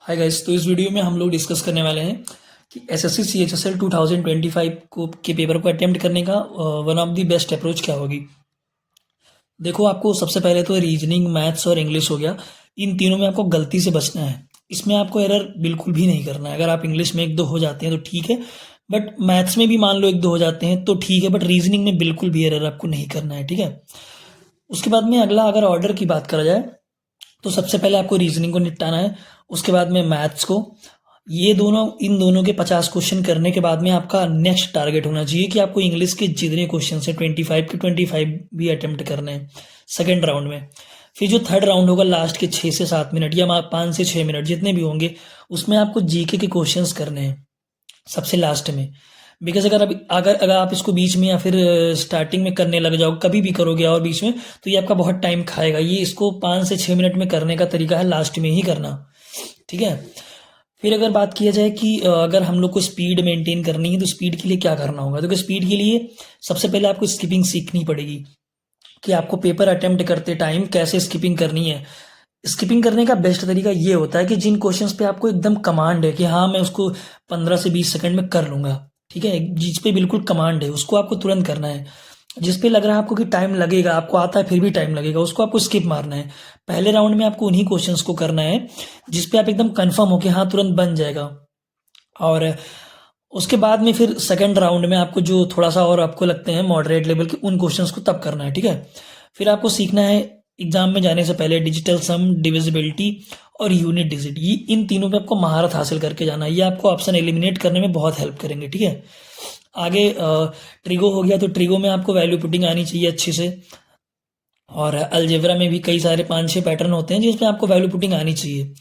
Hi guys, तो इस video में हम लोग डिस्कस करने वाले हैं कि एसएससी सीएचएसएल 2025 के पेपर को अटेम्प्ट करने का one of the best approach क्या होगी। देखो, आपको सबसे पहले तो रीजनिंग, मैथ्स और इंग्लिश हो गया। इन तीनों में आपको गलती से बचना है। इसमें आपको एरर बिल्कुल भी नहीं करना है। अगर आप इंग्लिश में एक दो हो जाते हैं तो ठीक है, बट मैथ्स में भी मान लो एक दो हो जाते हैं तो ठीक है, बट रीजनिंग में बिल्कुल भी एरर आपको नहीं करना है, ठीक है। उसके बाद में अगला, अगर ऑर्डर की बात करा जाए तो सबसे पहले आपको रीजनिंग को निपटाना है, उसके बाद में मैथ्स को। ये दोनों, इन दोनों के 50 क्वेश्चन करने के बाद में आपका नेक्स्ट टारगेट होना चाहिए कि आपको इंग्लिश के जितने क्वेश्चन है 25 के 25 भी अटेम्प्ट करने हैं सेकेंड राउंड में। फिर जो थर्ड राउंड होगा, लास्ट के 6 से 7 मिनट या 5 से 6 मिनट जितने भी होंगे, उसमें आपको जीके के क्वेश्चंस करने हैं सबसे लास्ट में। बिकॉज अगर आप इसको बीच में या फिर स्टार्टिंग में करने लग जाओ, कभी भी करोगे और बीच में, तो ये आपका बहुत टाइम खाएगा। ये इसको 5 से 6 मिनट में करने का तरीका है, लास्ट में ही करना, ठीक है। फिर अगर बात किया जाए कि अगर हम लोग को स्पीड मेंटेन करनी है तो स्पीड के लिए क्या करना होगा, तो स्पीड के लिए सबसे पहले आपको स्किपिंग सीखनी पड़ेगी कि आपको पेपर अटेम्प्ट करते टाइम कैसे स्किपिंग करनी है। स्किपिंग करने का बेस्ट तरीका ये होता है कि जिन क्वेश्चंस पे आपको एकदम कमांड है कि हाँ मैं उसको 15 से 20 सेकंड में कर लूंगा, ठीक है, जिस पे बिल्कुल कमांड है उसको आपको तुरंत करना है। जिस पे लग रहा है आपको कि टाइम लगेगा, आपको आता है फिर भी टाइम लगेगा, उसको आपको स्किप मारना है। पहले राउंड में आपको उन्हीं क्वेश्चंस को करना है जिस पे आप एकदम कंफर्म हो कि हाँ तुरंत बन जाएगा। और उसके बाद में फिर सेकंड राउंड में आपको जो थोड़ा सा और आपको लगते हैं मॉडरेट लेवल के, उन क्वेश्चंस को तब करना है, ठीक है। फिर आपको सीखना है एग्जाम में जाने से पहले डिजिटल सम, डिविजिबिलिटी और यूनिट डिजिट। ये इन तीनों पे आपको महारत हासिल करके जाना है। ये आपको ऑप्शन एलिमिनेट करने में बहुत हेल्प करेंगे, ठीक है। आगे ट्रिगो हो गया, तो ट्रिगो में आपको वैल्यू पुटिंग आनी चाहिए अच्छे से। और अलजेब्रा में भी कई सारे 5-6 पैटर्न होते हैं जिसमें आपको वैल्यू पुटिंग आनी चाहिए।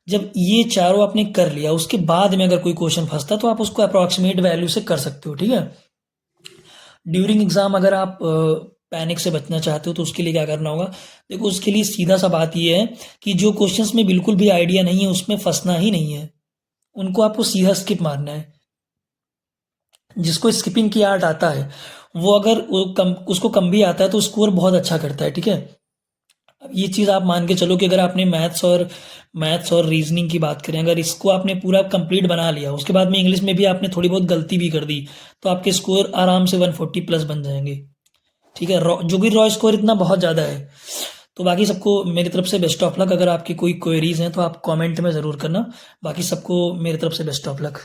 जब ये चारों आपने कर लिया, उसके बाद में अगर कोई क्वेश्चन फंसता तो आप उसको अप्रोक्सीमेट वैल्यू से कर सकते हो, ठीक है। ड्यूरिंग एग्जाम अगर आप पैनिक से बचना चाहते हो तो उसके लिए क्या करना होगा। देखो, उसके लिए सीधा सा बात ये है कि जो क्वेश्चंस में बिल्कुल भी आइडिया नहीं है उसमें फंसना ही नहीं है, उनको आपको सीधा स्किप मारना है। जिसको स्किपिंग की आर्ट आता है वो, अगर उसको कम भी आता है तो स्कोर बहुत अच्छा करता है, ठीक है। अब ये चीज़ आप मान के चलो कि अगर आपने मैथ्स और रीजनिंग की बात करें, अगर इसको आपने पूरा कंप्लीट बना लिया, उसके बाद में इंग्लिश में भी आपने थोड़ी बहुत गलती भी कर दी, तो आपके स्कोर आराम से 140 प्लस बन जाएंगे, ठीक है। जो कि रॉ स्कोर इतना बहुत ज़्यादा है। तो बाकी सबको मेरी तरफ से बेस्ट ऑफ लक। अगर आपकी कोई क्वेरीज हैं तो आप कमेंट में ज़रूर करना। बाकी सबको मेरी तरफ से बेस्ट ऑफ लक।